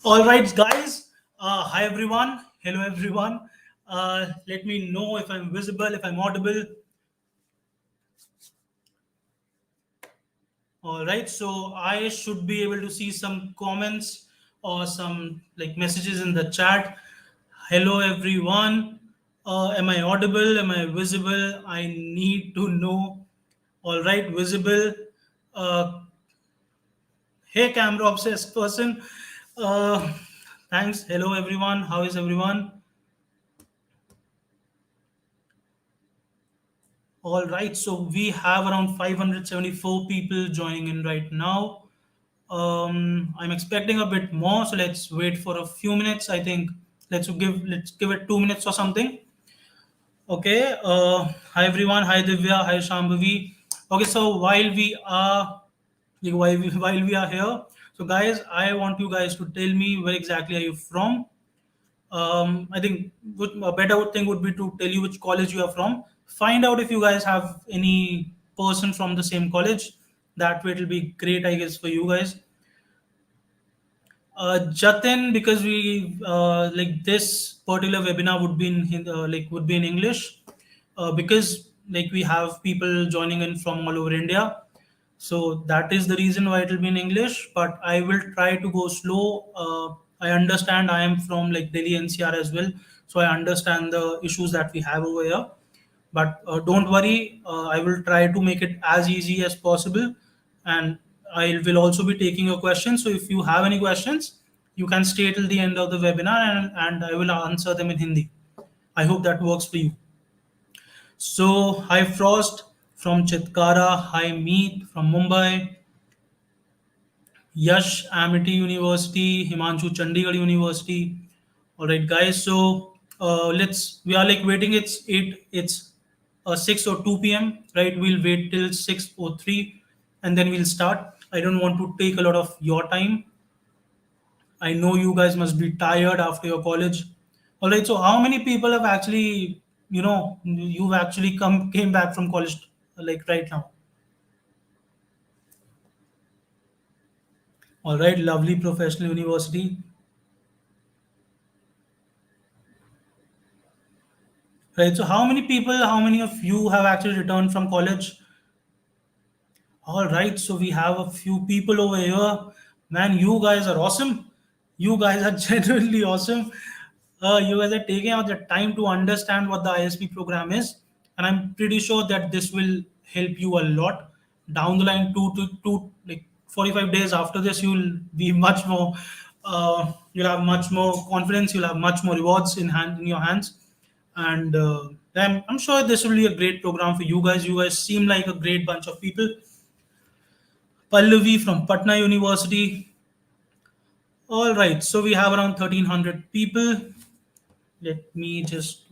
All right, guys. Hi, everyone. Hello, everyone. Let me know if I'm visible, if I'm audible. All right. So I should be able to see some comments or some like messages in the chat. Hello, everyone. Am I audible? Am I visible? I need to know. All right, visible. Uh, hey, camera obsessed person. Uh, thanks. Hello, everyone. How is everyone? All right, so we have around 574 people joining in right now. I'm expecting a bit more, so let's wait for a few minutes. I think let's give it 2 minutes or something. Okay. Hi everyone. Hi Divya. Hi Shambhavi. Okay, so while we are here, so guys, I want you guys to tell me where exactly are you from. I think a better thing would be to tell you which college you are from. Find out if you guys have any person from the same college. That way, it'll be great, I guess, for you guys. Jatin, because we like this particular webinar would be in would be in English, because like we have people joining in from all over India. So that is the reason why it will be in English. But I will try to go slow. I understand I am from like Delhi NCR as well, so I understand the issues that we have over here. But don't worry, I will try to make it as easy as possible, and I will also be taking your questions. So if you have any questions, you can stay till the end of the webinar, and I will answer them in Hindi. I hope that works for you. So, hi Frost from Chitkara, hi Meet from Mumbai, Yash Amity University, Himanshu Chandigarh University. All right, guys. So we are like waiting. It's 6 or 2 p.m. Right? We'll wait till 6:03, and then we'll start. I don't want to take a lot of your time. I know you guys must be tired after your college. All right. So how many people have actually, you've actually came back from college like right now? All right. Lovely professional university. Right. So how many of you have actually returned from college? All right. So we have a few people over here. Man, you guys are awesome. You guys are genuinely awesome. You guys are taking out the time to understand what the ISP program is. And I'm pretty sure that this will help you a lot down the line. Like 45 days after this, you'll be much more, you'll have much more confidence. You'll have much more rewards in your hands. And I'm sure this will be a great program for you guys. You guys seem like a great bunch of people. Pallavi from Patna University. All right, so we have around 1,300 people. Let me just.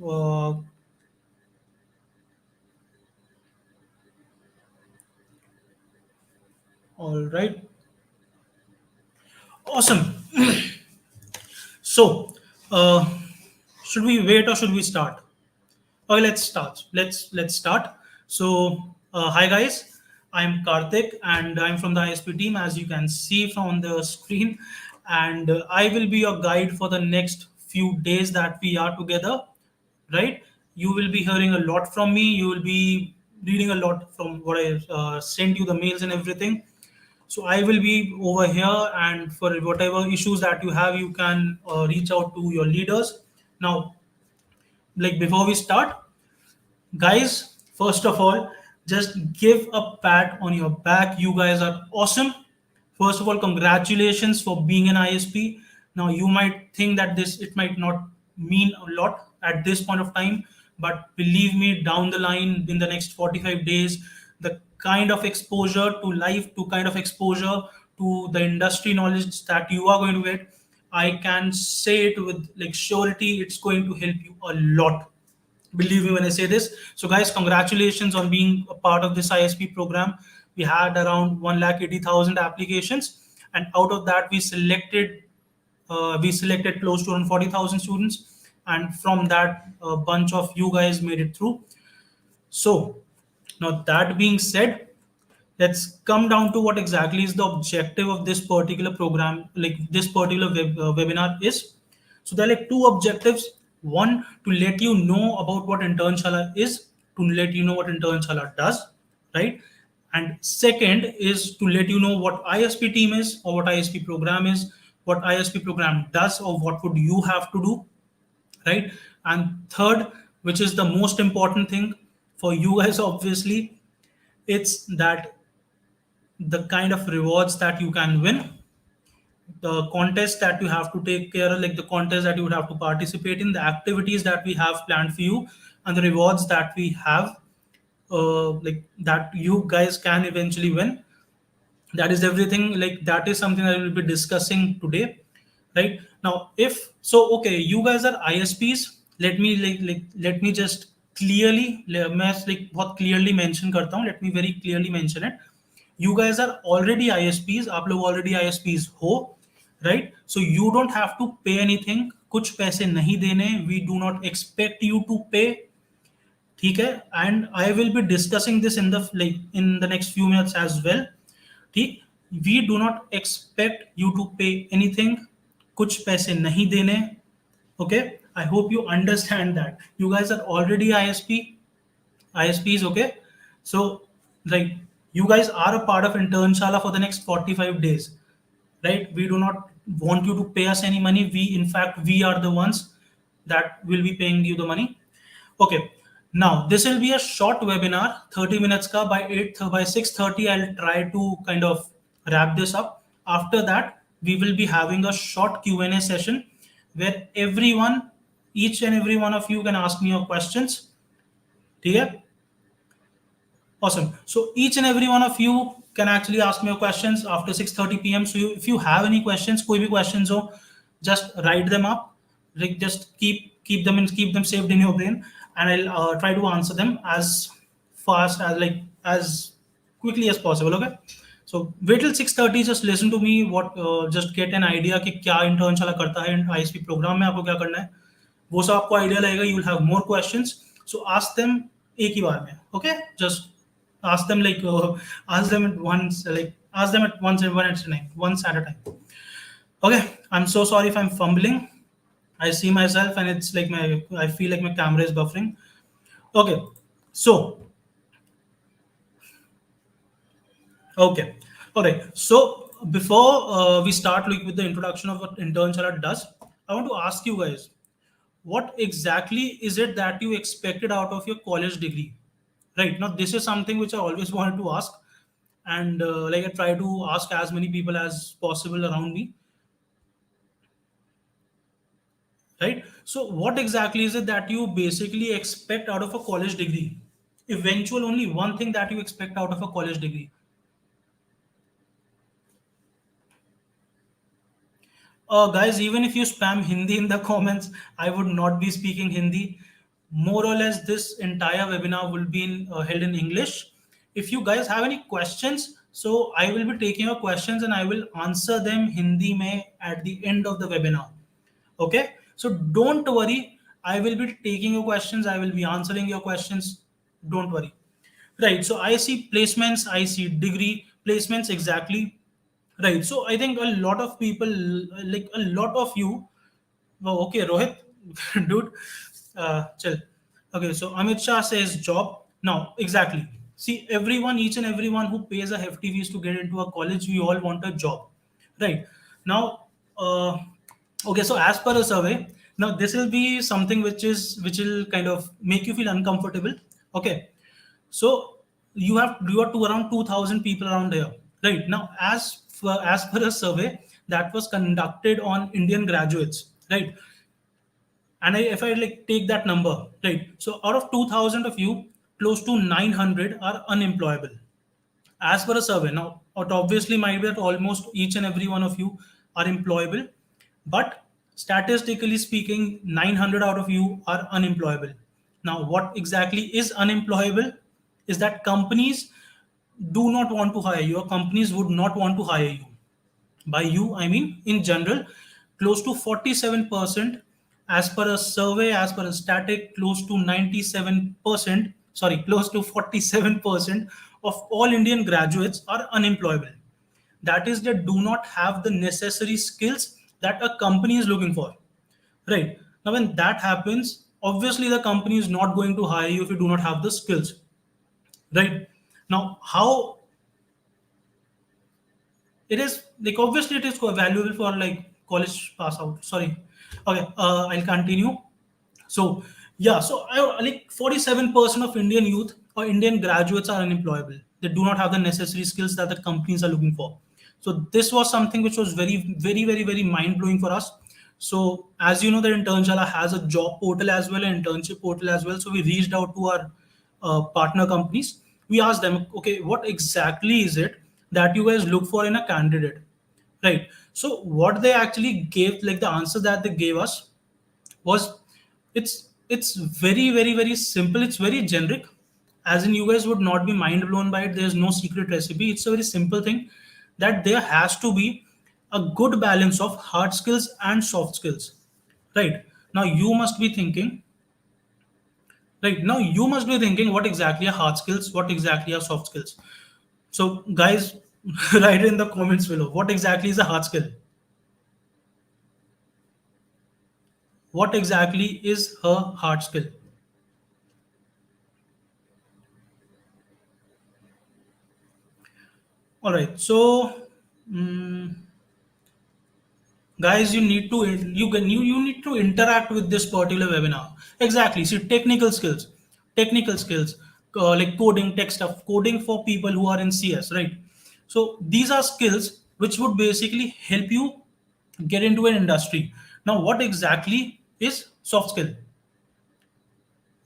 All right, awesome. So, should we wait or should we start? Okay, let's start. Let's start. So, hi guys, I'm Karthik and I'm from the ISP team, as you can see from the screen, and I will be your guide for the next few days that we are together. Right? You will be hearing a lot from me. You will be reading a lot from what I send you the mails and everything. So I will be over here, and for whatever issues that you have, you can reach out to your leaders. Now, like before we start, guys, first of all, just give a pat on your back. You guys are awesome. First of all, congratulations for being an ISP. Now you might think that this it might not mean a lot at this point of time, but believe me, down the line in the next 45 days, the kind of exposure to life, to kind of exposure to the industry knowledge that you are going to get, I can say it with like surety, it's going to help you a lot. Believe me when I say this. So guys, congratulations on being a part of this ISP program. We had around 1,80,000 applications, and out of that we selected close to around 40,000 students, and from that a bunch of you guys made it through. So now that being said, let's come down to what exactly is the objective of this particular program, like this particular webinar is. So there are like two objectives. One, to let you know about what internshala is, to let you know what internshala does, right? And second is to let you know what ISP team is, or what ISP program is, what ISP program does, or what would you have to do, right? And third, which is the most important thing for you guys, obviously, it's that the kind of rewards that you can win, the contest that you have to take care of, like the contest that you would have to participate in, the activities that we have planned for you, and the rewards that we have, like that you guys can eventually win. That is everything. Like that is something that we'll be discussing today, right? Now, if so, okay, you guys are ISPs. Let me let me just clearly, मैं like बहुत clearly mention करता हूँ. Let me very clearly mention it. You guys are already ISPs. आप लोग already ISPs हो, right? So you don't have to pay anything. कुछ पैसे नहीं देने. We do not expect you to pay. ठीक है? And I will be discussing this in the like in the next few minutes as well. ठीक, we do not expect you to pay anything, कुछ पैसे नहीं देने. Okay, I hope you understand that you guys are already ISPs. Okay, so like you guys are a part of internshala for the next 45 days, right? We do not want you to pay us any money. We, in fact, we are the ones that will be paying you the money. Okay, now this will be a short webinar, 30 minutes ka. By 6:30 I'll try to kind of wrap this up. After that we will be having a short Q&A session where everyone, each and every one of you can ask me your questions. ठीक. Awesome. So each and every one of you can actually ask me your questions after 6:30 p.m. So if you have any questions, कोई भी questions हो, just write them up. Like just keep them saved in your brain, and I'll try to answer them as fast as like as quickly as possible. Okay. So wait till 6:30. Just listen to me. Just get an idea कि क्या internship करता है ISP program में, आपको क्या करना है. वो सब आपको आइडिया लगेगा. You will have more questions. So ask them एक ही बार में. Okay. Just ask them ask them at once, ask them at once, once at a time. Okay, I'm so sorry if I'm fumbling. I see myself and it's like I feel like my camera is buffering. Okay, so okay, all right. So before we start with the introduction of what internship does, I want to ask you guys, what exactly is it that you expected out of your college degree? Right now, this is something which I always wanted to ask, and I try to ask as many people as possible around me. Right. So, what exactly is it that you basically expect out of a college degree? Eventual, only one thing that you expect out of a college degree. Guys, even if you spam Hindi in the comments, I would not be speaking Hindi. More or less, this entire webinar will be held in English. If you guys have any questions, so I will be taking your questions and I will answer them Hindi mein at the end of the webinar. Okay, so don't worry. I will be taking your questions. I will be answering your questions. Don't worry. Right. So I see placements. I see degree placements exactly. Right. So I think a lot of people, like a lot of you. Well, okay, Rohit, dude, chill. Okay, so Amit Shah says job. Now, exactly. See, everyone, each and everyone who pays a hefty fees to get into a college, we all want a job, right? Now, okay, so as per a survey, now this will be something which will kind of make you feel uncomfortable. Okay, so you are to around 2,000 people around here, right? Now, as per a survey that was conducted on Indian graduates, right? And if I take that number, right? So out of 2,000 of you, close to 900 are unemployable as per a survey. Now, it obviously might be that almost each and every one of you are employable, but statistically speaking, 900 out of you are unemployable. Now, what exactly is unemployable is that companies do not want to hire you, or companies would not want to hire you. By you, I mean in general, close to 47%, as per a survey, as per a static, close to 97%, sorry, close to 47% of all Indian graduates are unemployable. That is, they do not have the necessary skills that a company is looking for. Right. Now, when that happens, obviously the company is not going to hire you if you do not have the skills. Right. Now, how it is, like, obviously it is valuable for like college pass out. Sorry. Okay. I'll continue. So yeah, so like 47% of Indian youth or Indian graduates are unemployable. They do not have the necessary skills that the companies are looking for. So this was something which was very mind blowing for us. So as you know, the Internshala has a job portal as well, an internship portal as well. So we reached out to our partner companies. We asked them, okay, what exactly is it that you guys look for in a candidate, right? So what they actually gave, like the answer that they gave us was, it's very simple, it's very generic, as in you guys would not be mind blown by it. There's no secret recipe. It's a very simple thing, that there has to be a good balance of hard skills and soft skills. Right. Now you must be thinking, what exactly are hard skills, what exactly are soft skills. So guys, write in the comments below, what exactly is a hard skill, what exactly is a hard skill. All right. So, mm, guys, you need to interact with this particular webinar. Exactly. See, technical skills, like coding, tech stuff, coding for people who are in CS, right? So these are skills which would basically help you get into an industry. Now, what exactly is soft skill?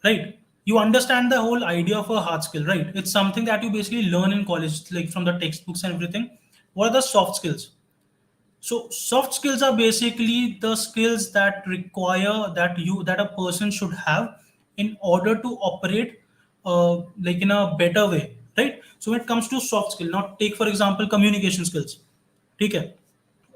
Right? You understand the whole idea of a hard skill, right? It's something that you basically learn in college, like from the textbooks and everything. What are the soft skills? So soft skills are basically the skills that require that a person should have in order to operate like in a better way, right? So when it comes to soft skill, now take for example communication skills. Okay,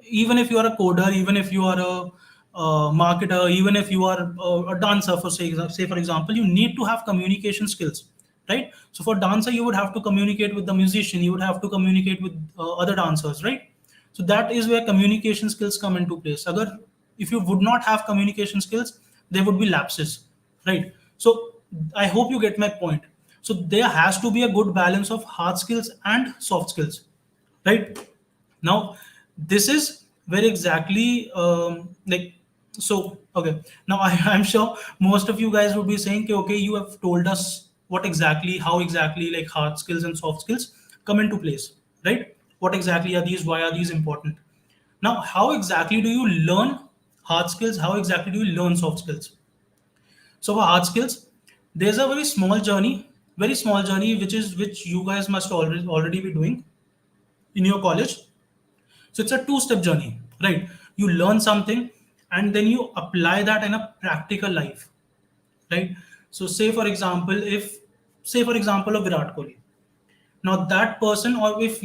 even if you are a coder, even if you are a marketer, even if you are a dancer, for say for example, you need to have communication skills, right? So for dancer, you would have to communicate with the musician, you would have to communicate with other dancers, right? So that is where communication skills come into place. Agar if you would not have communication skills, there would be lapses, right? So I hope you get my point. So there has to be a good balance of hard skills and soft skills, right? Now this is where exactly like, so okay, now I'm sure most of you guys would be saying, okay, you have told us what exactly, how exactly like hard skills and soft skills come into place, right? What exactly are these, why are these important? Now how exactly do you learn hard skills, how exactly do you learn soft skills? So for hard skills, there's a very small journey, which you guys must already be doing in your college. So it's a two-step journey, right? You learn something and then you apply that in a practical life, right? So say for example of Virat Kohli. Now that person, or if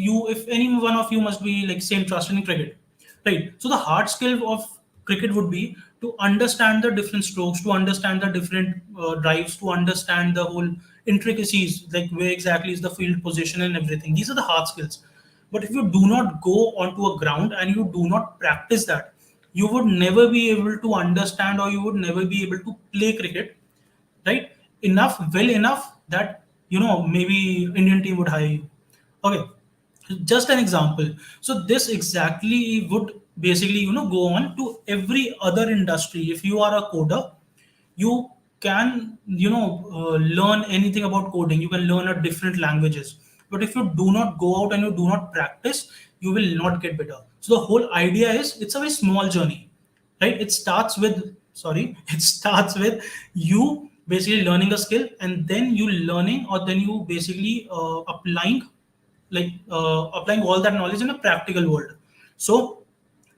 any one of you must be like say interested in cricket, right? So the hard skill of cricket would be to understand the different strokes, to understand the different drives, to understand the whole intricacies, like where exactly is the field position and everything. These are the hard skills. But if you do not go onto a ground and you do not practice that, you would never be able to understand, or you would never be able to play cricket, right? Well enough that maybe Indian team would hire you. Okay, just an example. So this exactly would basically go on to every other industry. If you are a coder, you can learn anything about coding, you can learn a different languages, but if you do not go out and you do not practice, you will not get better. So the whole idea is, it's a very small journey, right? It starts with you basically learning a skill, and then you learning, or then you basically applying all that knowledge in a practical world. So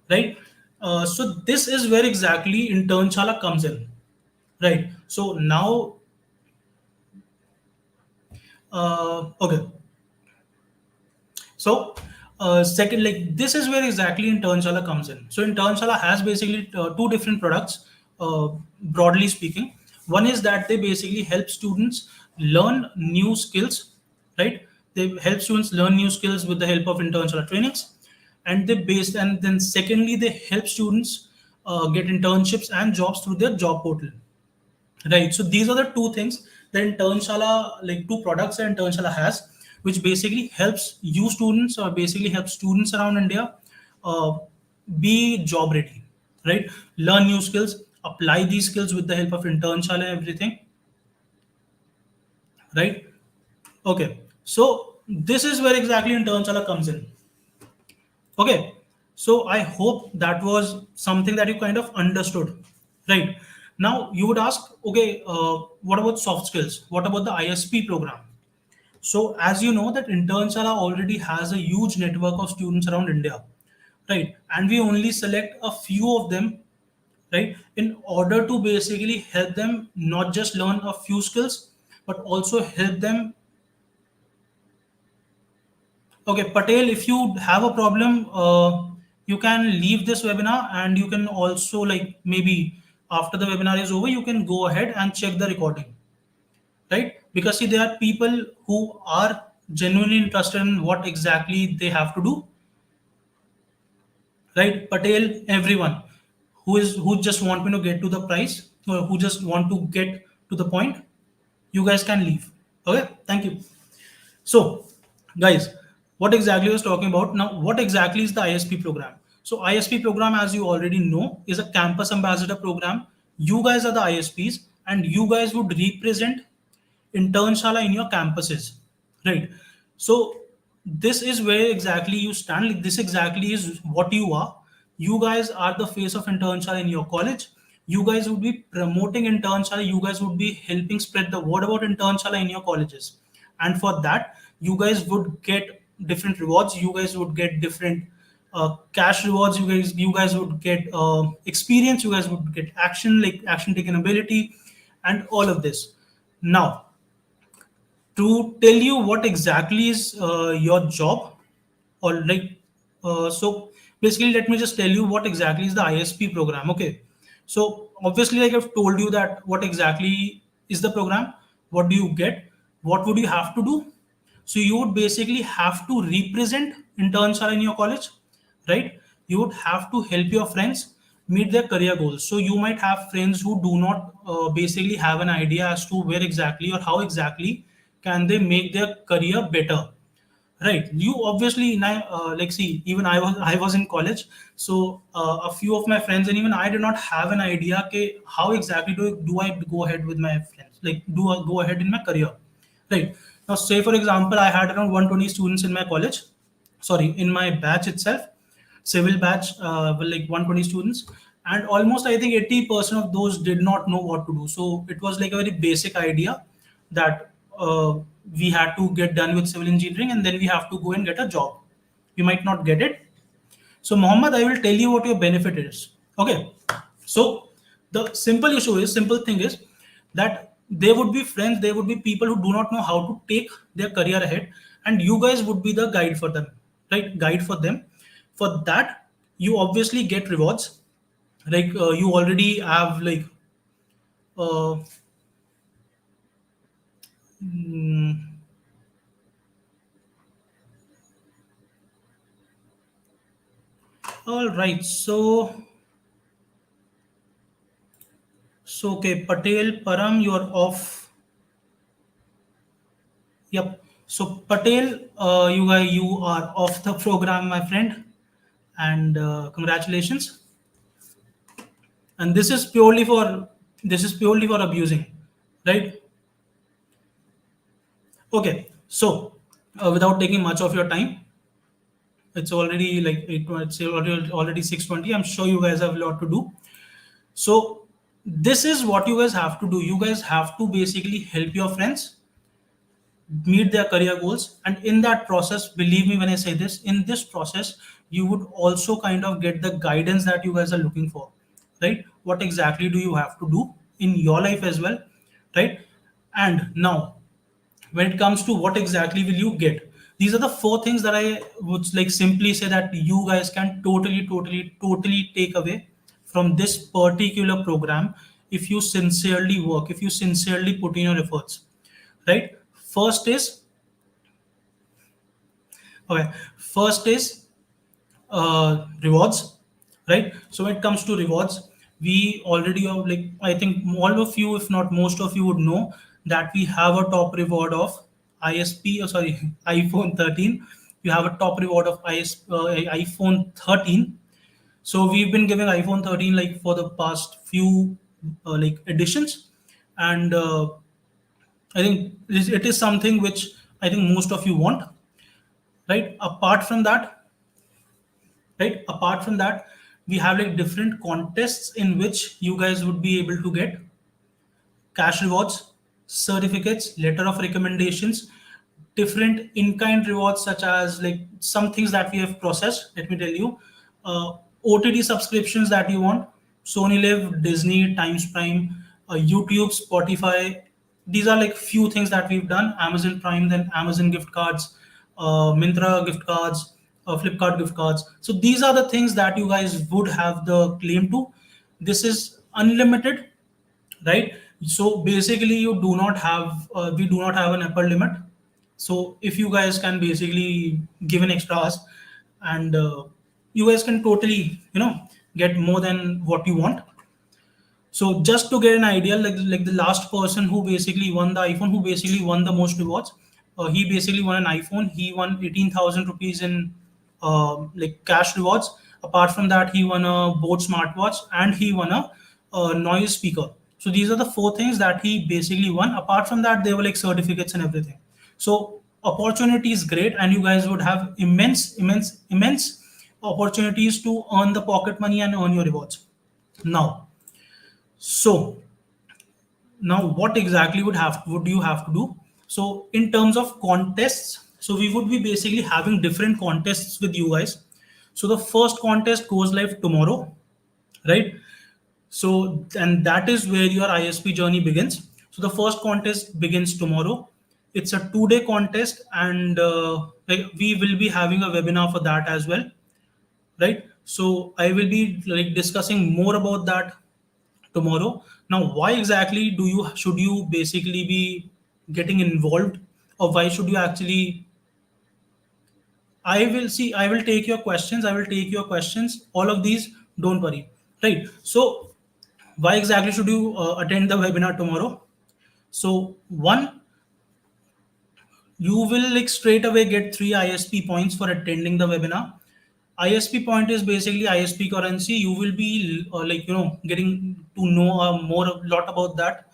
right, so this is where exactly internshala comes in. Right. So now, okay. So, second, like this is where exactly Internshala comes in. So, Internshala has basically two different products, broadly speaking. One is that they basically help students learn new skills, right? They help students learn new skills with the help of internships or trainings, and then secondly they help students get internships and jobs through their job portal. Right. So these are the two things that Internshala, like two products that Internshala has, which basically helps you students or basically helps students around India uh, be job ready, right? Learn new skills, apply these skills with the help of Internshala and everything, right? Okay. So this is where exactly Internshala comes in. Okay, so I hope that was something that you kind of understood, right? Now you would ask, okay, what about soft skills? What about the ISP program? So as you know that Internshala already has a huge network of students around India, right? And we only select a few of them, right? In order to basically help them not just learn a few skills, but also help them. Okay, Patel, if you have a problem, you can leave this webinar and you can also like maybe after the webinar is over, you can go ahead and check the recording, right? Because see, there are people who are genuinely interested in what exactly they have to do, right? Patel, everyone who just want me to get to the price or who just want to get to the point, you guys can leave. Okay, thank you. So, guys, what exactly I was talking about now? What exactly is the ISP program? So, ISP program, as you already know, is a campus ambassador program. You guys are the ISPs, and you guys would represent internshala in your campuses, right? So this is where exactly you stand. Like this exactly is what you are. You guys are the face of internshala in your college. You guys would be promoting internshala. You guys would be helping spread the word about internshala in your colleges, and for that you guys would get different rewards. You guys would get different cash rewards. You guys would get experience. You guys would get action, like action taken ability, and all of this. Now, to tell you what exactly is your job, or like so basically let me just tell you what exactly is the ISP program. Okay, so obviously like I've told you that what exactly is the program, what do you get, what would you have to do. So you would basically have to represent interns are in your college, right? You would have to help your friends meet their career goals. So you might have friends who do not basically have an idea as to where exactly or how exactly can they make their career better, right? You obviously like see, even I was in college. So a few of my friends and even I did not have an idea okay, how exactly do I go ahead with my friends, like do I go ahead in my career, right? Now say for example I had around 120 students in my college, sorry, in my batch itself, civil batch, with like 120 students, and almost I think 80% of those did not know what to do. So it was like a very basic idea that we had to get done with civil engineering and then we have to go and get a job. You might not get it. So Mohammed, I will tell you what your benefit is. Okay. So the simple thing is that they would be friends, they would be people who do not know how to take their career ahead, and you guys would be the guide for them, right? Guide for them. For that, you obviously get rewards. Like you already have like uh, mm, all right. So okay, Patel Param, you're off. Yep. So Patel, you are off the program, my friend, and congratulations. And this is purely for abusing, right? Okay. So without taking much of your time, it's already like it's already 6:20. I'm sure you guys have a lot to do. So this is what you guys have to do. You guys have to basically help your friends meet their career goals, and in that process, believe me when I say this, in this process you would also kind of get the guidance that you guys are looking for, right? What exactly do you have to do in your life as well, right? And now when it comes to what exactly will you get, these are the four things that I would like simply say that you guys can totally take away from this particular program if you sincerely work, if you sincerely put in your efforts, right? First is Okay, first is rewards, right? So when it comes to rewards, we already have, like, I think all of you, if not most of you, would know that we have a top reward of ISP, sorry, iPhone 13. You have a top reward of iPhone 13. So we've been giving iPhone 13 like for the past few like editions, and I think it is something which I think most of you want, right? Apart from that, we have like different contests in which you guys would be able to get cash rewards, certificates, letter of recommendations, different in-kind rewards such as like some things that we have processed. Let me tell you, OTT subscriptions that you want, Sony Live, Disney, Times Prime, YouTube, Spotify. These are like few things that we've done. Amazon Prime, then Amazon gift cards, Mintra gift cards, Flipkart gift cards. So these are the things that you guys would have the claim to. This is unlimited, right? So basically you do not have we do not have an upper limit. So if you guys can basically give an extra ask, and you guys can totally get more than what you want. So just to get an idea, like the last person who basically won the iPhone, who basically won the most rewards, he basically won an iPhone. He won 18,000 rupees in like cash rewards. Apart from that, he won a Boat smartwatch and he won a noise speaker. So these are the four things that he basically won. Apart from that, there were like certificates and everything. So opportunity is great, and you guys would have immense opportunities to earn the pocket money and earn your rewards. Now, so now what exactly would you have to do? So in terms of contests, so we would be basically having different contests with you guys. So the first contest goes live tomorrow, right? So, and that is where your ISP journey begins. So the first contest begins tomorrow. It's a 2-day contest, and like we will be having a webinar for that as well, right? So I will be like discussing more about that tomorrow. Now, why exactly should you basically be getting involved, or why should you actually? I will take your questions. I will take your questions. All of these, don't worry, right? So, why exactly should you attend the webinar tomorrow? So, one, you will like straight away get 3 ISP points for attending the webinar. ISP point is basically ISP currency. You will be getting to know more a lot about that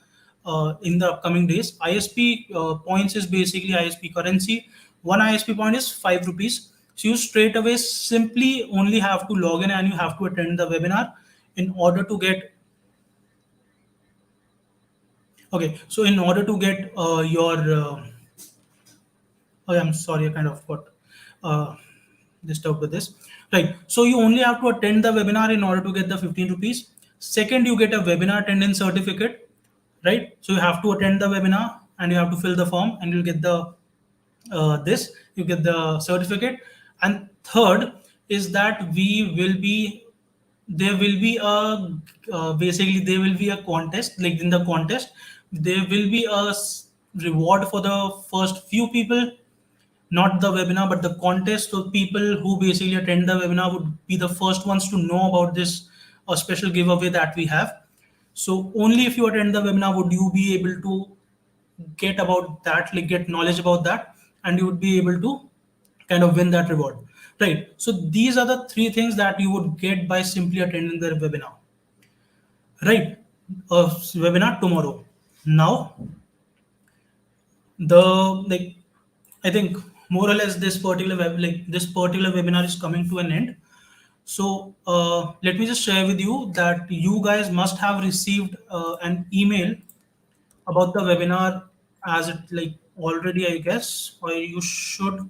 in the upcoming days. ISP points is basically ISP currency. 1 ISP point is 5 rupees. So you straight away simply only have to log in and you have to attend the webinar in order to get. Okay, so in order to get your oh, I'm sorry, I kind of got uh, disturbed with this. Right. So you only have to attend the webinar in order to get the 15 rupees. Second, you get a webinar attendance certificate. Right. So you have to attend the webinar and you have to fill the form and you'll get the you get the certificate. And third is that we will be there will be a basically there will be a contest. Like in the contest there will be a reward for the first few people, not the webinar, but the contest. So people who basically attend the webinar would be the first ones to know about this special giveaway that we have. So only if you attend the webinar would you be able to get about that, like get knowledge about that, and you would be able to kind of win that reward. Right. So these are the three things that you would get by simply attending the webinar. Right. Webinar tomorrow. Now the like I think more or less this particular webinar is coming to an end. So let me just share with you that you guys must have received an email about the webinar as it like already, I guess, or you should.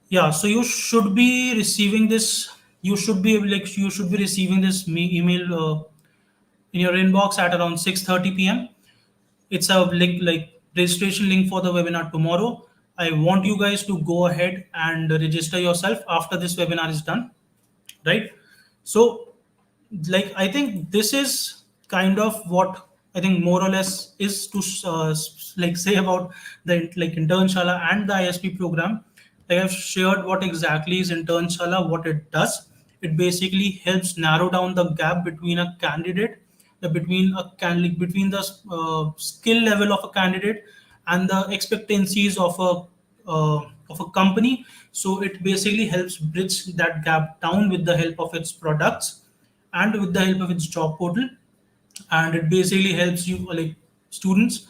Yeah, so you should be receiving this. You should be receiving this email in your inbox at around 6:30 p.m. It's a link like registration link for the webinar tomorrow. I want you guys to go ahead and register yourself after this webinar is done, right? So like I think this is kind of what I think more or less is to like say about the like internshala and the ISP program. Like I've shared what exactly is Internshala, what it does. It basically helps narrow down the gap between a candidate, between the skill level of a candidate and the expectancies of a company. So it basically helps bridge that gap down with the help of its products and with the help of its job portal. And it basically helps you, like, students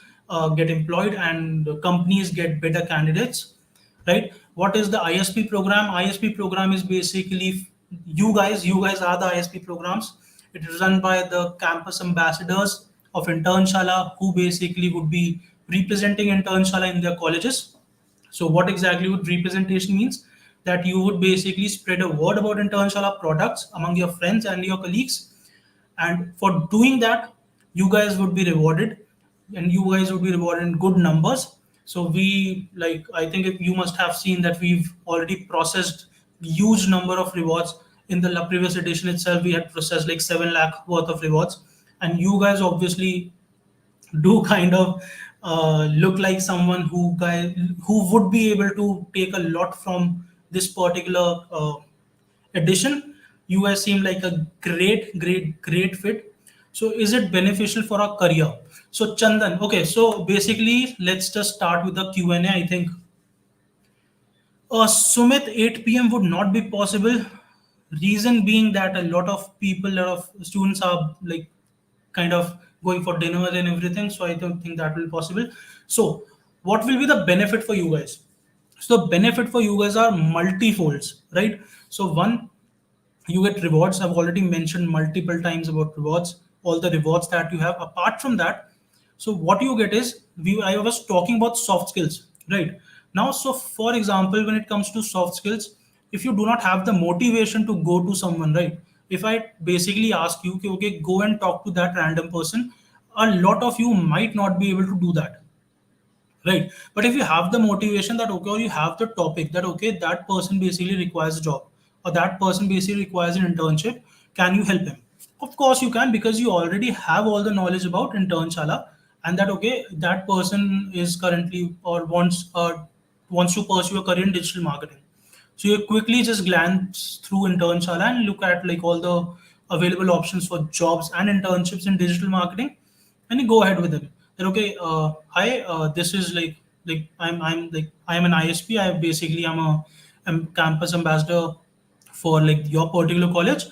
get employed and companies get better candidates, right? What is the ISP program? ISP program is basically, you guys are the ISP programs. It is run by the campus ambassadors of Internshala, who basically would be representing Internshala in their colleges. So what exactly would representation means? That you would basically spread a word about Internshala products among your friends and your colleagues, and for doing that, you guys would be rewarded, and you guys would be rewarded in good numbers. So we, like, I think if you must have seen that we've already processed huge number of rewards. In the previous edition itself, we had processed like 7 lakh worth of rewards, and you guys obviously do kind of look like someone who would be able to take a lot from this particular edition. You guys seem like a great fit. So is it beneficial for our career? So Chandan, okay, so basically let's just start with the Q&A. I think Sumit, 8 p.m. would not be possible. Reason being that a lot of people, a lot of students are like kind of going for dinner and everything. So I don't think that will be possible. So what will be the benefit for you guys? So the benefit for you guys are multifolds, right? So one, you get rewards. I've already mentioned multiple times about rewards, all the rewards that you have. Apart from that, so what you get is, I was talking about soft skills, right? Now, so for example, when it comes to soft skills, if you do not have the motivation to go to someone, right? If I basically ask you, okay, okay, go and talk to that random person, a lot of you might not be able to do that, right? But if you have the motivation that, okay, or you have the topic that, okay, that person basically requires a job, or that person basically requires an internship, can you help him? Of course you can, because you already have all the knowledge about internshala, and that, okay, that person is currently or wants to pursue a career in digital marketing. So you quickly just glance through internshala and look at like all the available options for jobs and internships in digital marketing, and you go ahead with them. Then, okay, hi, this is I'm an ISP. I basically I'm campus ambassador for like your particular college,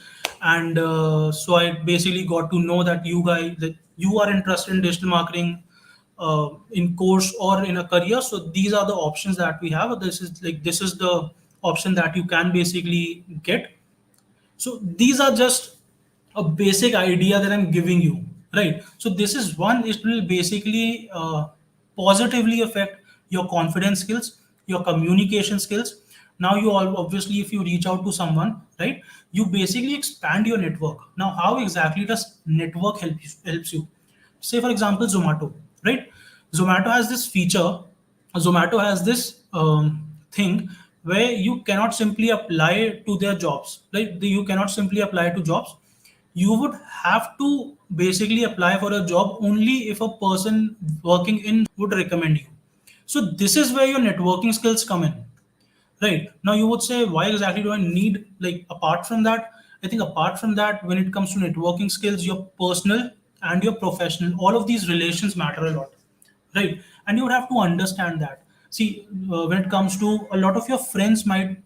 and so I basically got to know that you are interested in digital marketing in course or in a career. So these are the options that we have. This is the option that you can basically get. So these are just a basic idea that I'm giving you, right? So this is one. It will basically positively affect your confidence skills, your communication skills. Now you all obviously, if you reach out to someone, right, you basically expand your network. Now, how exactly does network helps you? Say for example, Zomato, right? Zomato has this feature. Zomato has this thing where you cannot simply apply to their jobs, right? You cannot simply apply to jobs. You would have to basically apply for a job only if a person working in would recommend you. So this is where your networking skills come in. Right. Now you would say, why exactly do I need, like, apart from that? I think apart from that, when it comes to networking skills, your personal and your professional, all of these relations matter a lot. Right. And you would have to understand that. See, when it comes to a lot of your friends might,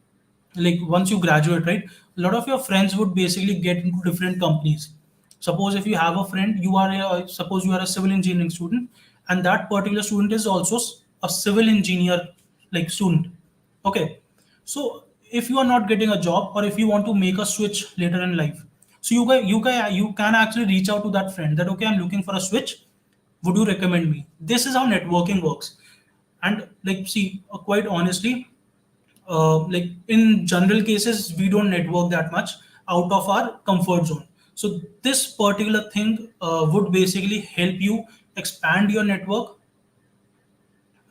like, once you graduate, right, a lot of your friends would basically get into different companies. Suppose if you have a friend, suppose you are a civil engineering student, and that particular student is also a civil engineer, like, student. Okay, so if you are not getting a job, or if you want to make a switch later in life, so you can actually reach out to that friend that, okay, I'm looking for a switch. Would you recommend me? This is how networking works. And, like, see, quite honestly, like, in general cases, we don't network that much out of our comfort zone. So this particular thing would basically help you expand your network,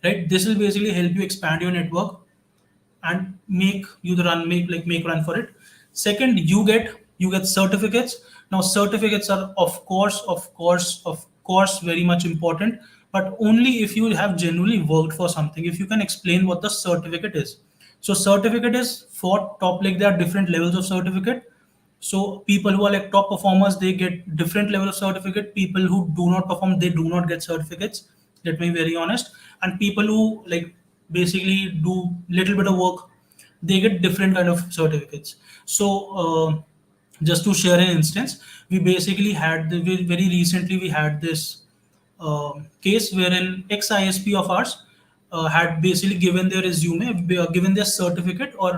right? This will basically help you expand your network and make run for it. Second, you get certificates. Now certificates are, of course very much important, but only if you have genuinely worked for something, if you can explain what the certificate is. So certificate is for top, like there are different levels of certificate. So people who are like top performers, they get different level of certificate. People who do not perform, they do not get certificates. Let me be very honest. And people who like basically do little bit of work, they get different kind of certificates. So just to share an instance, we basically had very recently we had this case wherein ex ISP of ours had basically given their resume, given their certificate or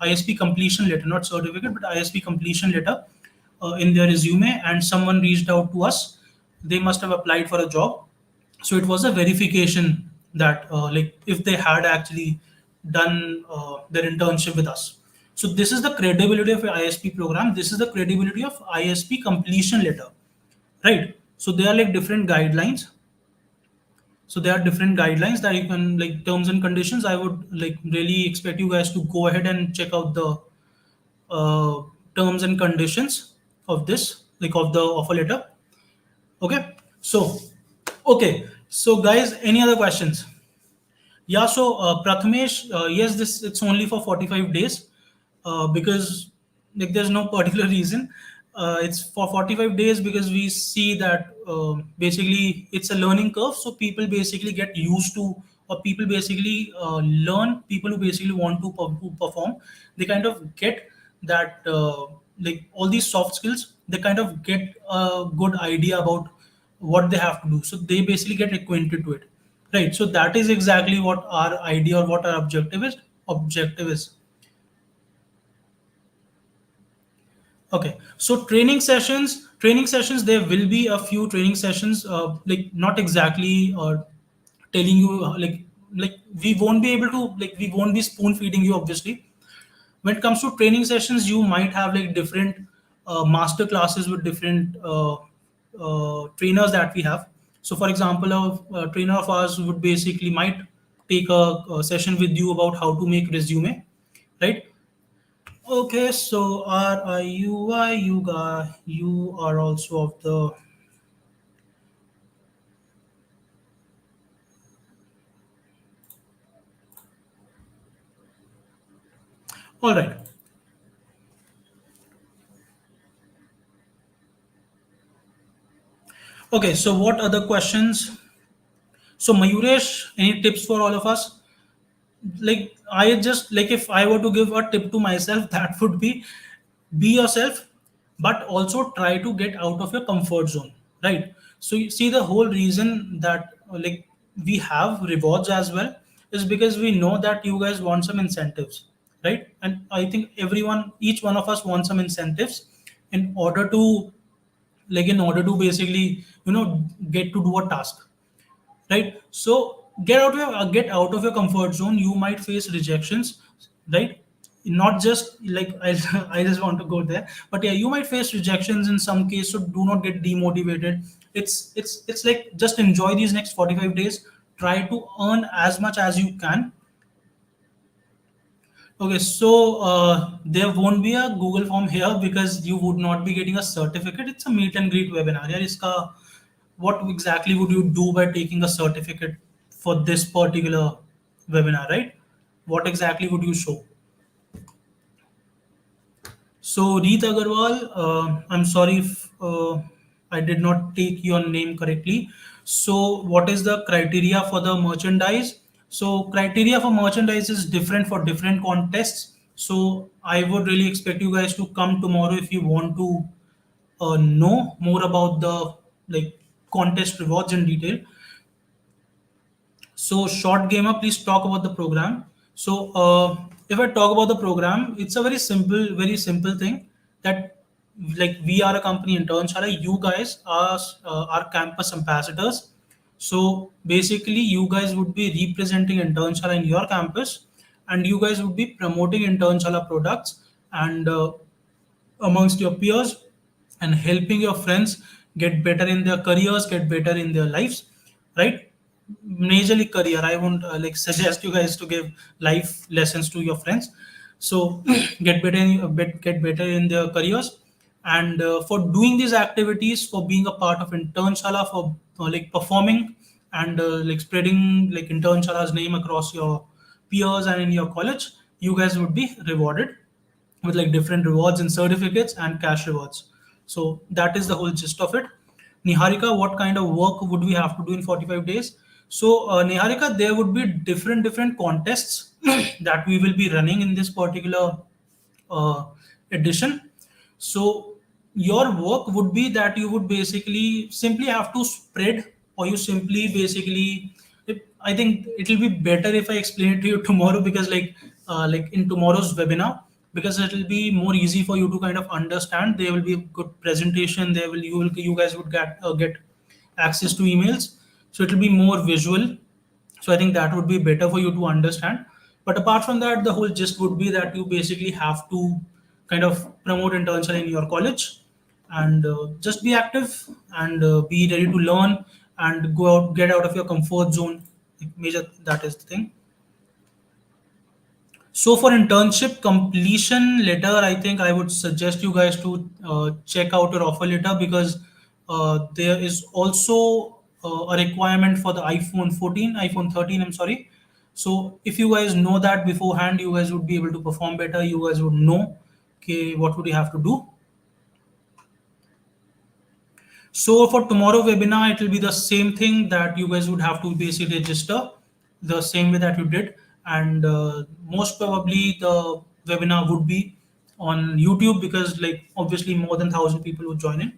ISP completion letter, not certificate, but ISP completion letter in their resume, and someone reached out to us. They must have applied for a job, so it was a verification that like if they had actually done their internship with us. So this is the credibility of ISP program. This is the credibility of ISP completion letter, right? So there are like different guidelines. So there are different guidelines that you can, like terms and conditions. I would like really expect you guys to go ahead and check out the uh, terms and conditions of this, like of the offer letter. Okay. So okay. So guys, any other questions? Yeah, so Prathamesh, yes, this it's only for 45 days because like there's no particular reason. It's for 45 days because we see that basically it's a learning curve. So people basically get used to, or people basically learn, people who basically want to who perform, they kind of get that like all these soft skills, they kind of get a good idea about what they have to do. So they basically get acquainted to it. Right. So that is exactly what our idea or what our objective is. Objective is. Okay. So training sessions, there will be a few training sessions, like not exactly telling you like we won't be able to, like we won't be spoon feeding you obviously. When it comes to training sessions, you might have like different master classes with different trainers that we have. So for example, a trainer of ours would basically might take a session with you about how to make resume, right? Okay, so RIUI, you guys, you are also of the. All right. Okay, so what other questions? So Mayuresh, any tips for all of us? Like I just like if I were to give a tip to myself, that would be yourself, but also try to get out of your comfort zone, right? So you see the whole reason that like we have rewards as well is because we know that you guys want some incentives, right? And I think everyone, each one of us wants some incentives in order to, like in order to basically get to do a task, right? So get out of your comfort zone. You might face rejections, right? Not just like I, I just want to go there, but yeah, you might face rejections in some case. So do not get demotivated. It's like just enjoy these next 45 days. Try to earn as much as you can. Okay, so there won't be a Google form here because you would not be getting a certificate. It's a meet and greet webinar. Yeah, iska, what exactly would you do by taking a certificate for this particular webinar, right? What exactly would you show? So, Reet Agarwal, I'm sorry if I did not take your name correctly. So, what is the criteria for the merchandise? So, criteria for merchandise is different for different contests. So, I would really expect you guys to come tomorrow if you want to know more about the like contest rewards in detail. So, short gamer, please talk about the program. So, if I talk about the program, it's a very simple thing that like we are a company in Turnshala. You guys are our campus ambassadors. So basically, you guys would be representing Internshala in your campus, and you guys would be promoting Internshala products and amongst your peers and helping your friends get better in their careers, get better in their lives, right? Majorly career. I won't like suggest you guys to give life lessons to your friends. So get better in their careers, and for doing these activities, for being a part of Internshala, for like performing and like spreading like Internshala's name across your peers and in your college, you guys would be rewarded with like different rewards and certificates and cash rewards. So that is the whole gist of it. Niharika, what kind of work would we have to do in 45 days? So, Niharika, there would be different contests that we will be running in this particular uh, edition. So your work would be that you would basically simply have to spread, or you simply basically. I think it will be better if I explain it to you tomorrow, because like in tomorrow's webinar, because it will be more easy for you to kind of understand. There will be a good presentation. You guys would get access to emails, so it will be more visual. So I think that would be better for you to understand. But apart from that, the whole gist would be that you basically have to kind of promote internship in your college, and just be active, and be ready to learn and go out, get out of your comfort zone. Major, that is the thing. So for internship completion letter, I think I would suggest you guys to check out your offer letter, because there is also a requirement for the iPhone 14, iPhone 13. I'm sorry. So if you guys know that beforehand, you guys would be able to perform better. You guys would know, okay, what would you have to do. So for tomorrow webinar, it will be the same thing, that you guys would have to basically register the same way that you did, and most probably the webinar would be on YouTube, because like obviously more than 1,000 people would join in.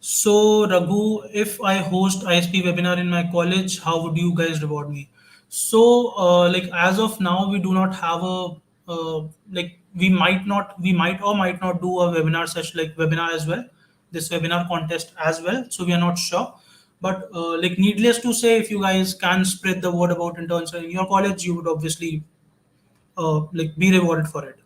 So, Raghu, if I host ISP webinar in my college, how would you guys reward me? So, like as of now, we do not have a like we might or might not do a webinar session, like webinar as well, this webinar contest as well. So we are not sure, but like needless to say, if you guys can spread the word about internship in your college, you would obviously like be rewarded for it.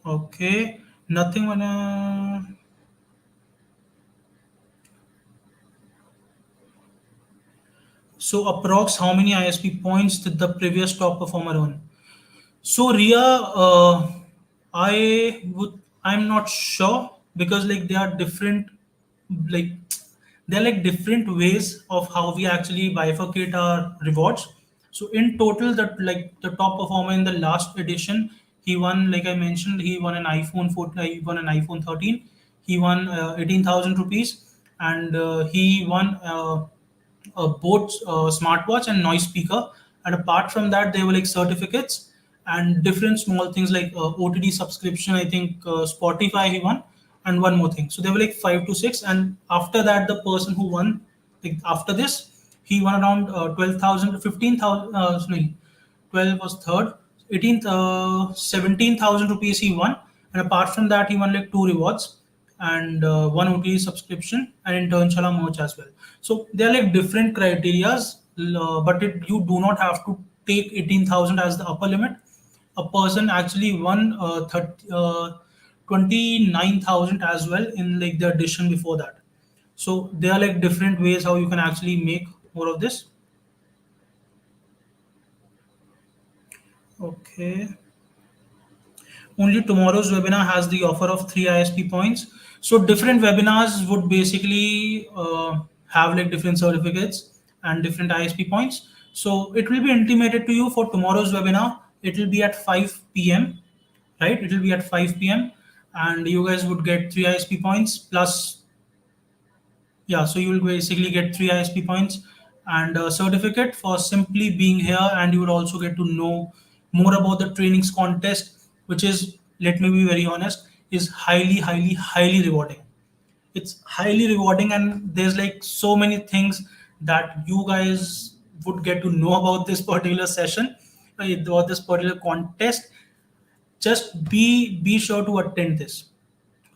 Okay, nothing. So approx how many ISP points did the previous top performer earn? So Ria, I'm not sure, because like they are different, like they're like different ways of how we actually bifurcate our rewards. So in total, that like the top performer in the last edition, he won, like I mentioned, he won an iPhone 14, he won an iPhone 13, he won 18,000 rupees, and he won both smartwatch and noise speaker. And apart from that, there were like certificates and different small things like OTD subscription. I think Spotify he won, and one more thing. So they were like 5 to 6. And after that, the person who won, like after this, he won around 12,000, 15,000. Sorry, 12 was third. 18th, 17,000 rupees he won. And apart from that, he won like two rewards and one OTA subscription and Internshala merch as well. So they are like different criterias, but you do not have to take 18,000 as the upper limit. A person actually won 29,000 as well in like the edition before that. So there are like different ways how you can actually make more of this. Okay. Only tomorrow's webinar has the offer of 3 ISP points. So different webinars would basically have like different certificates and different ISP points. So it will be intimated to you for tomorrow's webinar. It will be at 5 p.m. Right? It will be at 5 p.m. and you guys would get 3 ISP points plus, yeah, so you will basically get 3 ISP points and a certificate for simply being here, and you would also get to know more about the trainings contest, which is, let me be very honest, is highly rewarding. It's highly rewarding, and there's like so many things that you guys would get to know about this particular session, or this particular contest. Just be sure to attend this,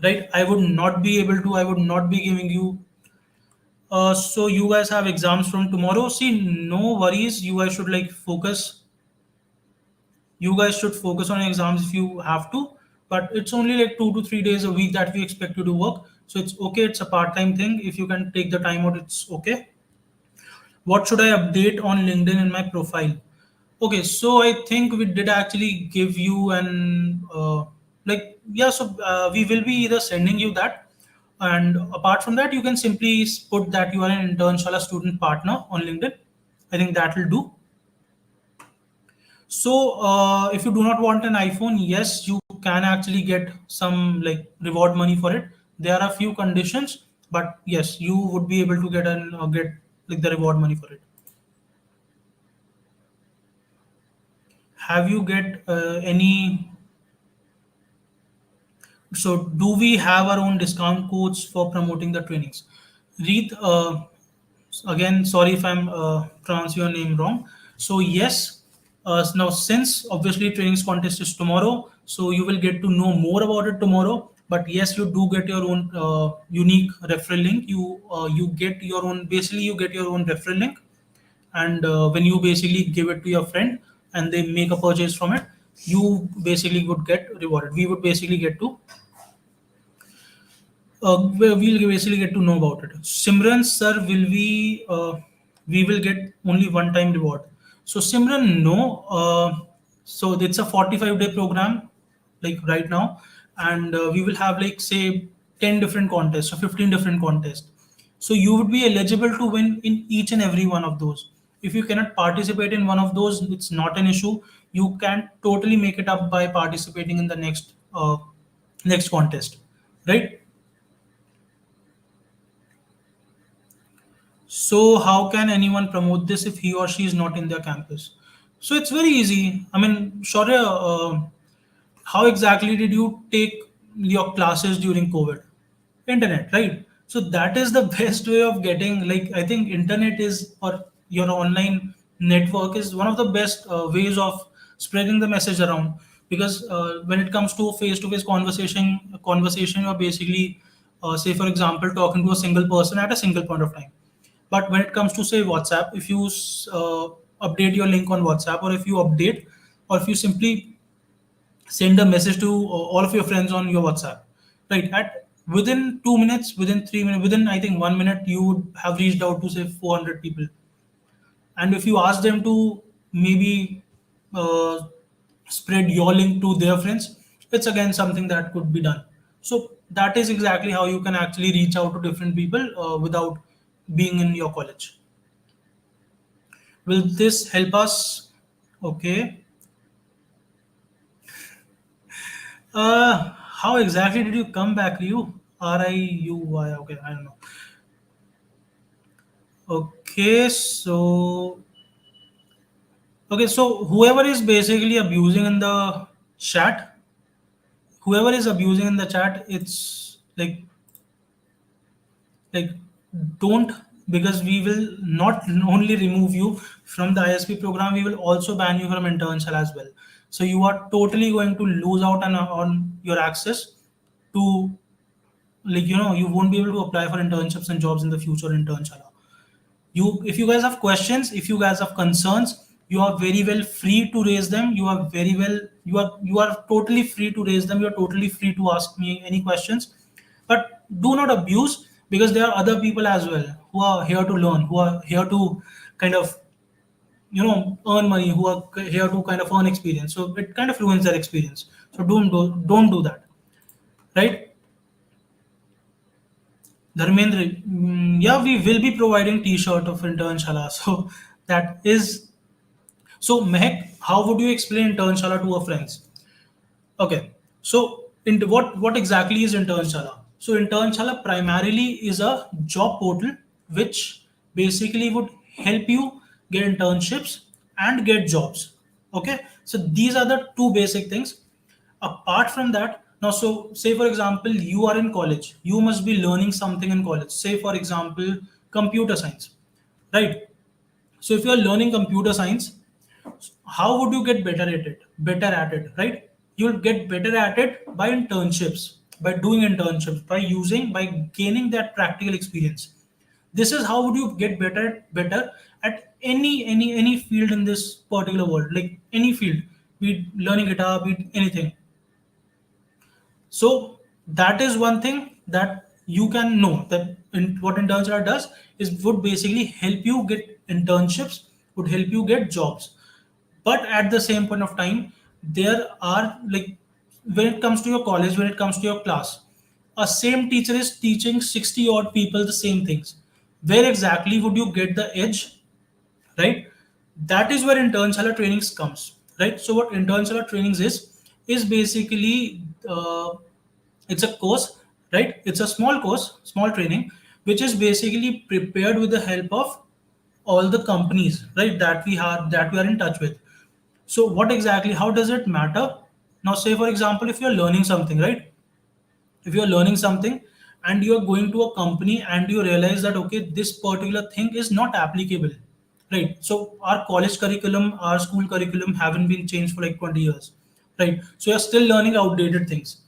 right? I would not be giving you so you guys have exams from tomorrow. See, no worries. You guys should like focus. You guys should focus on exams if you have to. But it's only like 2 to 3 days a week that we expect you to work. So it's okay. It's a part-time thing. If you can take the time out, it's okay. What should I update on LinkedIn in my profile? Okay, so I think we did actually give you an like, yeah. So we will be either sending you that, And apart from that, you can simply put that you are an Internshala student partner on LinkedIn. I think that will do. So, if you do not want an iPhone, yes, you can actually get some like reward money for it. There are a few conditions, but yes, you would be able to get like the reward money for it. Have you get any? So, do we have our own discount codes for promoting the trainings? Read again. Sorry if I'm pronouncing your name wrong. So yes, now since obviously trainings contest is tomorrow, so you will get to know more about it tomorrow. But yes, you do get your own unique referral link. You get your own, basically you get your own referral link, and when you basically give it to your friend and they make a purchase from it, you basically would get rewarded. We would basically get to we'll basically get to know about it. Simran, sir, we will get only one time reward. So Simran, no. So it's a 45-day program, like right now, and we will have like say 10 different contests or 15 different contests. So you would be eligible to win in each and every one of those. If you cannot participate in one of those, it's not an issue. You can totally make it up by participating in the next contest, right? So how can anyone promote this if he or she is not in their campus? So it's very easy. I mean, Shaurya, how exactly did you take your classes during COVID? Internet, right? So that is the best way of getting, like, I think internet is, or your online network is one of the best ways of spreading the message around. Because when it comes to face-to-face conversation, you're basically, say for example, talking to a single person at a single point of time. But when it comes to say WhatsApp, if you update your link on WhatsApp, or if you update, or if you simply send a message to all of your friends on your WhatsApp, right? At within 2 minutes, within 3 minutes, within I think 1 minute, you would have reached out to say 400 people. And if you ask them to maybe uh, spread your link to their friends, it's again something that could be done. So that is exactly how you can actually reach out to different people without being in your college. Will this help us? Okay. How exactly did you come back, Ryu? RIUY. Okay, I don't know. Okay, so whoever is basically abusing in the chat, whoever is abusing in the chat, it's like don't, because we will not only remove you from the ISP program, we will also ban you from internship as well. So you are totally going to lose out on your access to, like, you won't be able to apply for internships and jobs in the future in Turnshala. If you guys have questions, if you guys have concerns, you are very well free to raise them. You are totally free to raise them. You are totally free to ask me any questions, but do not abuse, because there are other people as well who are here to learn, who are here to kind of earn money, who are here to kind of earn experience. So it kind of ruins their experience. So don't do that, right? Dharmendra, yeah, we will be providing T-shirt of Internshala. So that is, so Mehak, how would you explain Internshala to our friends? Okay, so what exactly is Internshala? So Internshala primarily is a job portal which basically would help you get internships and get jobs. Okay, so these are the two basic things. Apart from that, now, so say for example, you are in college, you must be learning something in college. Say for example, computer science, right? So if you are learning computer science, how would you get better at it, right? You'll get better at it by internships, by doing internships, by gaining that practical experience. This is how would you get better at any field in this particular world, like any field, be it learning guitar, be it anything. So that is one thing that you can know, that what internship does is would basically help you get internships, would help you get jobs. But at the same point of time, there are, like, when it comes to your college, when it comes to your class, a same teacher is teaching 60 odd people the same things, where exactly would you get the edge, right? That is where internship trainings comes, right? So what internship trainings is basically it's a course, right? It's a small course, small training, which is basically prepared with the help of all the companies, right, that we are in touch with. So what exactly, how does it matter? Now say for example, if you're learning something, right, if you're learning something and you're going to a company and you realize that okay, this particular thing is not applicable, right? So our college curriculum, our school curriculum haven't been changed for like 20 years, right? So you're still learning outdated things.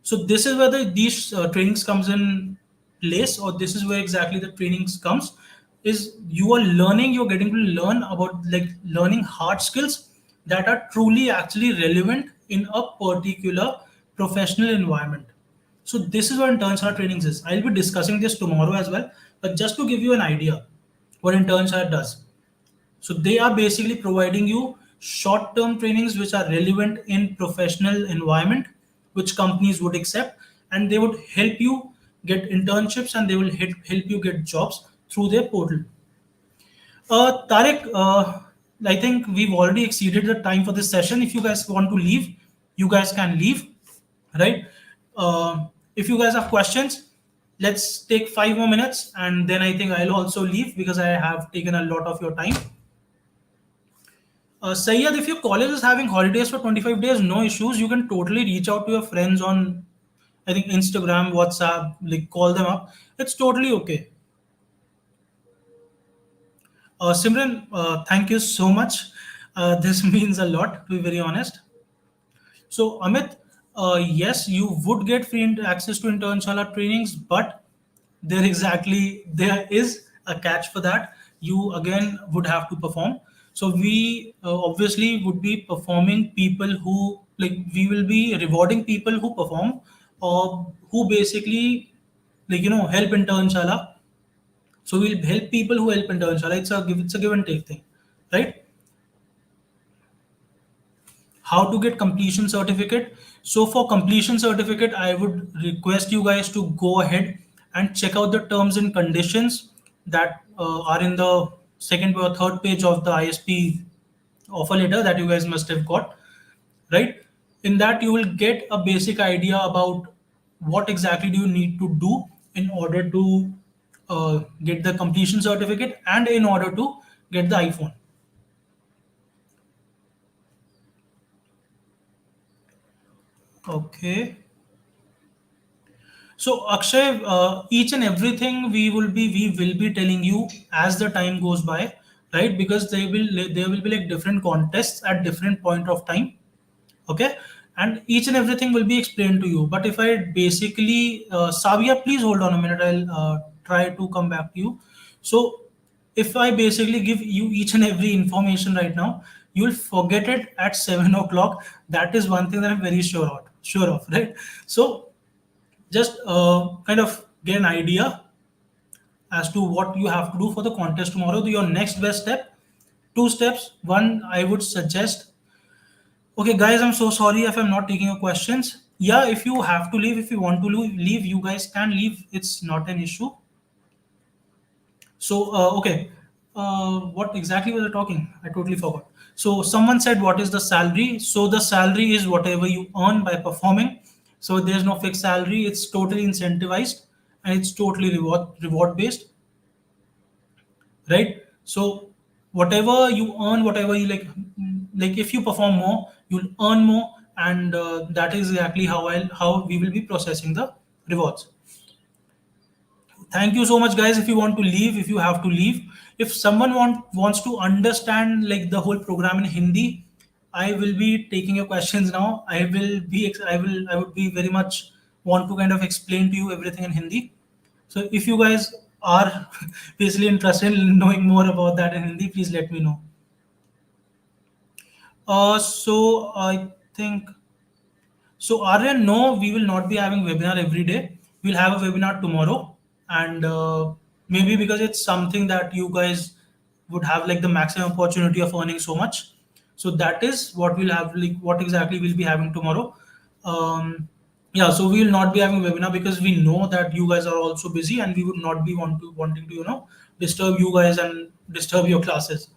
So this is where these trainings comes in place, or this is where exactly the trainings comes. Is you are learning, you're getting to learn about like learning hard skills that are truly actually relevant in a particular professional environment. So this is what internship trainings is. I'll be discussing this tomorrow as well, but just to give you an idea, what internship does. So they are basically providing you short-term trainings which are relevant in professional environment, which companies would accept, and they would help you get internships and they will help you get jobs through their portal. Tarek, I think we've already exceeded the time for this session. If you guys want to leave, you guys can leave, right? If you guys have questions, let's take 5 more minutes and then I think I'll also leave because I have taken a lot of your time. Sayyad, if your college is having holidays for 25 days, no issues. You can totally reach out to your friends on, I think, Instagram, WhatsApp, like call them up. It's totally okay. Simran, thank you so much. This means a lot, to be very honest. So, Amit, yes, you would get free access to internshala trainings, but there is a catch for that. You again would have to perform. So we obviously would be performing people who like we will be rewarding people who perform or who basically like help internshala. So we'll help people who help internshala. It's a give and take thing, right? How to get completion certificate? So for completion certificate, I would request you guys to go ahead and check out the terms and conditions that are in the second or third page of the ISP offer letter that you guys must have got, right? In that you will get a basic idea about what exactly do you need to do in order to get the completion certificate and in order to get the iPhone. Okay. So Akshay, each and everything we will be telling you as the time goes by, right? Because there will be like different contests at different point of time, okay? And each and everything will be explained to you. But if I basically, Savia, please hold on a minute. I'll try to come back to you. So if I basically give you each and every information right now, you'll forget it at 7 o'clock. That is one thing that I'm very sure of, right? So just kind of get an idea as to what you have to do for the contest tomorrow. Your next best step, two steps. One, I would suggest, okay, guys, I'm so sorry if I'm not taking your questions. Yeah, if you have to leave, if you want to leave, you guys can leave. It's not an issue. So, okay, what exactly was I talking? I totally forgot. So, someone said, what is the salary? So, the salary is whatever you earn by performing. So, there's no fixed salary. It's totally incentivized and it's totally reward based, right? So, whatever you earn, whatever you like if you perform more, you'll earn more, and that is exactly how we will be processing the rewards. Thank you so much, guys. If you want to leave, if you have to leave, if someone wants to understand like the whole program in Hindi, I will be taking your questions now. I would be very much want to kind of explain to you everything in Hindi. So if you guys are basically interested in knowing more about that in Hindi, please let me know. So I think so, Aryan, no, we will not be having webinar every day. We'll have a webinar tomorrow, and maybe because it's something that you guys would have like the maximum opportunity of earning so much. So that is what we'll have. Like what exactly we'll be having tomorrow. Um, Yeah, so we will not be having webinar because we know that you guys are also busy, and we would not be wanting to disturb you guys and disturb your classes.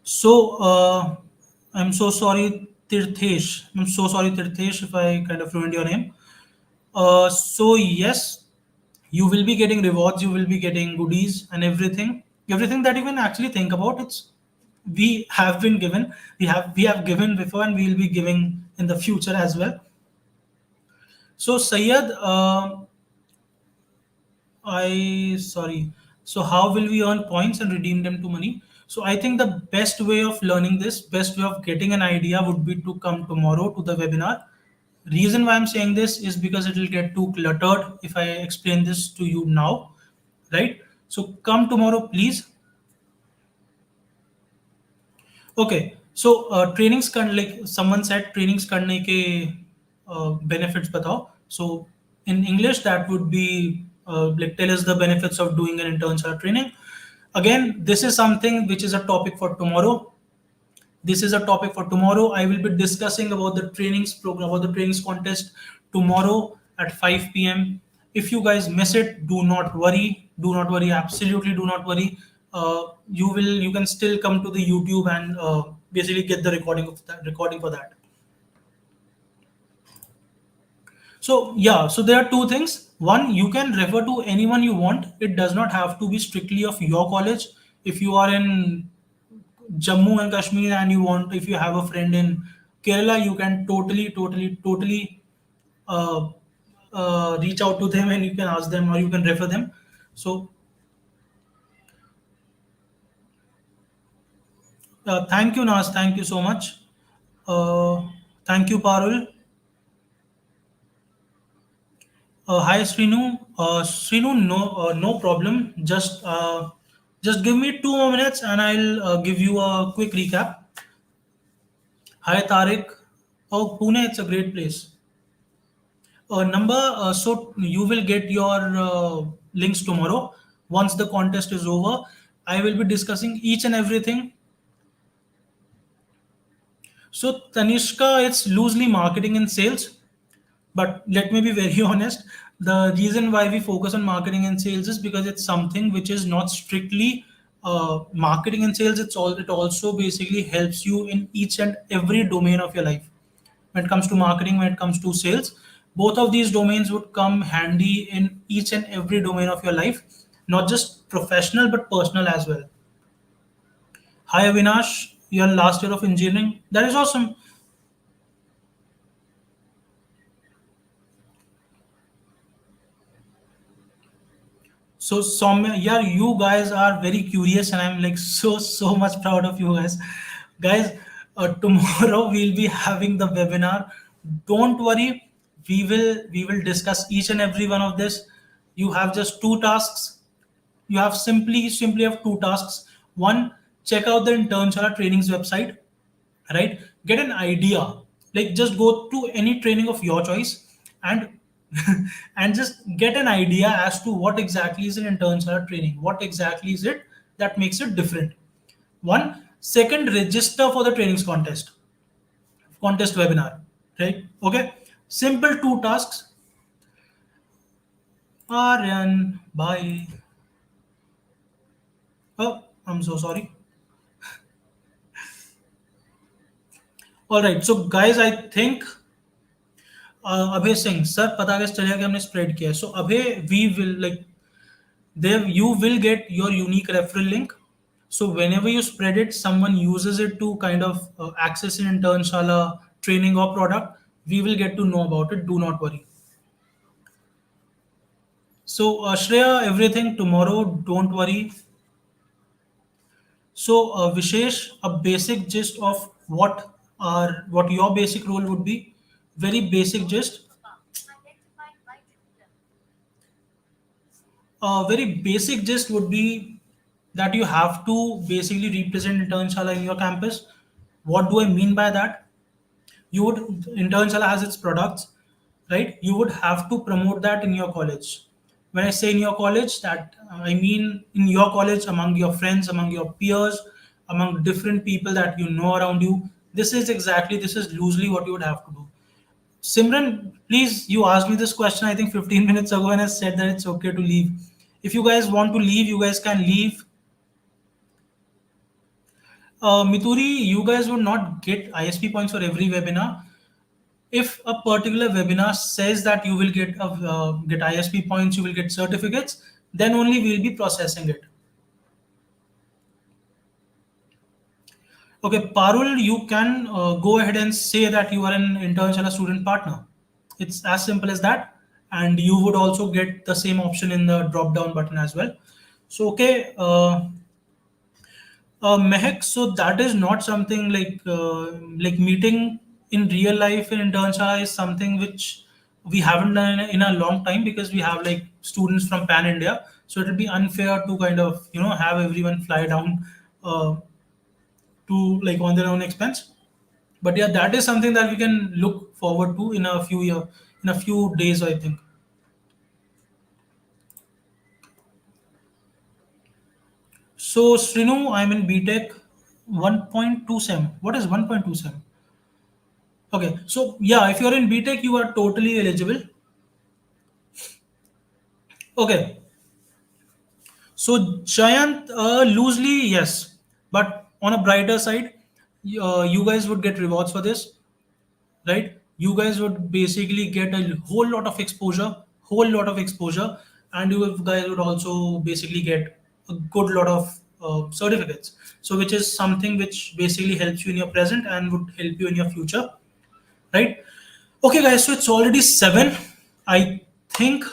So I'm so sorry, Tirthesh. I'm so sorry, Tirthesh, if I kind of ruined your name. So yes, you will be getting rewards, you will be getting goodies and everything that you can actually think about. It's we have been given, we have given before, and we will be giving in the future as well. So Sayed, I sorry. So how will we earn points and redeem them to money? So I think the best way of learning this, best way of getting an idea would be to come tomorrow to the webinar. Reason why I'm saying this is because it will get too cluttered if I explain this to you now, right? So come tomorrow, please. Okay, so trainings can, like someone said, trainings करने के benefits बताओ. So in English that would be like tell us the benefits of doing an internship training. Again, this is something which is a topic for tomorrow. This is a topic for tomorrow. I will be discussing about the trainings program, about the trainings contest tomorrow at 5 p.m. If you guys miss it, do not worry. Do not worry. Absolutely, do not worry. You can still come to the YouTube and basically get the recording for that. So yeah, so there are two things. One, you can refer to anyone you want. It does not have to be strictly of your college. If you are in Jammu and Kashmir and you want, if you have a friend in Kerala, you can totally uh, reach out to them and you can ask them or you can refer them. So thank you, Nas. Thank you so much. Thank you, Parul. Hi, Srinu. Srinu, no problem. Just give me 2 more minutes and I'll give you a quick recap. Hi, Tariq. Oh, Pune, it's a great place. So you will get your links tomorrow. Once the contest is over, I will be discussing each and everything. So Tanishka, it's loosely marketing and sales. But let me be very honest. The reason why we focus on marketing and sales is because it's something which is not strictly marketing and sales. It also basically helps you in each and every domain of your life. When it comes to marketing, when it comes to sales, both of these domains would come handy in each and every domain of your life, not just professional but personal as well. Hi Avinash, your last year of engineering. That is awesome. So Soumya, yeah, you guys are very curious, and I'm like so much proud of you guys. Guys, tomorrow we'll be having the webinar. Don't worry, we will discuss each and every one of this. You have just two tasks. You have simply have two tasks. One, check out the Internshala Trainings website, right? Get an idea, like just go to any training of your choice and and just get an idea as to what exactly is an internship training, what exactly is it that makes it different. One, second, register for the trainings contest webinar, right? Okay, simple two tasks. Aryan, bye. Oh, I'm so sorry. All right, so guys, I think Abhay Singh sir पता कैसे चलेगा कि हमने spread किया है so Abhay we will like there you will get your unique referral link. So whenever you spread it, someone uses it to kind of access an internshala training or product, we will get to know about it. Do not worry. So Shreya, everything tomorrow, don't worry. So Vishesh, a basic gist of what your basic role would be. Very basic gist. A very basic gist would be that you have to basically represent Internshala in your campus. What do I mean by that? You would Internshala has its products, right? You would have to promote that in your college. When I say in your college, that I mean in your college, among your friends, among your peers, among different people that you know around you. This is loosely what you would have to do. Simran, please, you asked me this question I think 15 minutes ago, and I said that it's okay to leave. If you guys want to leave, you guys can leave. Mituri, you guys would not get ISP points for every webinar. If a particular webinar says that you will get ISP points, you will get certificates, then only we'll be processing it. Okay, Parul, you can go ahead and say that you are an intern and a student partner. It's as simple as that, and you would also get the same option in the drop down button as well. So okay, Mehak, so that is not something like meeting in real life in internshala is something which we haven't done in a long time, because we have like students from pan India. So it would be unfair to kind of have everyone fly down to like on their own expense. But yeah, that is something that we can look forward to in a few days, I think. So Srinu, I'm in BTech 1.2 sem. What is 1.2 sem? Okay, so yeah, if you're in BTech, you are totally eligible. Okay, so Giant, loosely, yes, but on a brighter side, you guys would get rewards for this, right? You guys would basically get a whole lot of exposure, and you guys would also basically get a good lot of certificates. So, which is something which basically helps you in your present and would help you in your future, right? Okay, guys, so it's already 7. I think.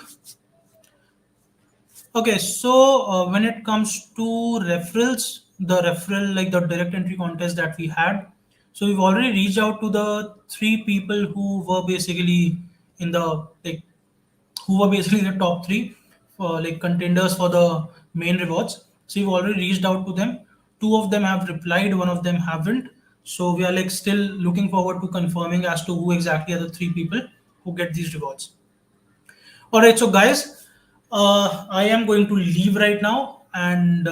Okay, so when it comes to referrals, the referral, like the direct entry contest that we had, so we've already reached out to the 3 people who were basically in the like who were basically the top 3 for like contenders for the main rewards. So we've already reached out to them. 2 of them have replied, one of them haven't. So we are like still looking forward to confirming as to who exactly are the 3 people who get these rewards. All right, so guys, I am going to leave right now, and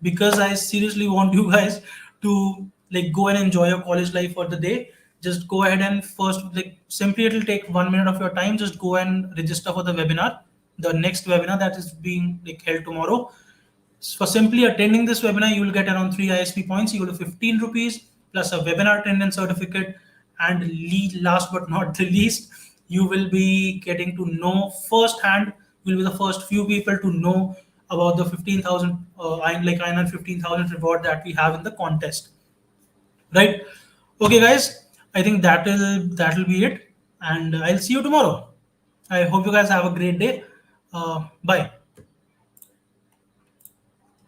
because I seriously want you guys to like go and enjoy your college life for the day, just go ahead and first like simply it'll take 1 minute of your time. Just go and register for the webinar, the next webinar that is being like held tomorrow. For simply attending this webinar, you will get around 3 ISP points equal to 15 rupees plus a webinar attendance certificate. And last but not the least, you will be getting to know firsthand, you will be the first few people to know about the 15,000, like INR 15,000 reward that we have in the contest. Right? Okay, guys, I think that'll be it. And I'll see you tomorrow. I hope you guys have a great day. Bye.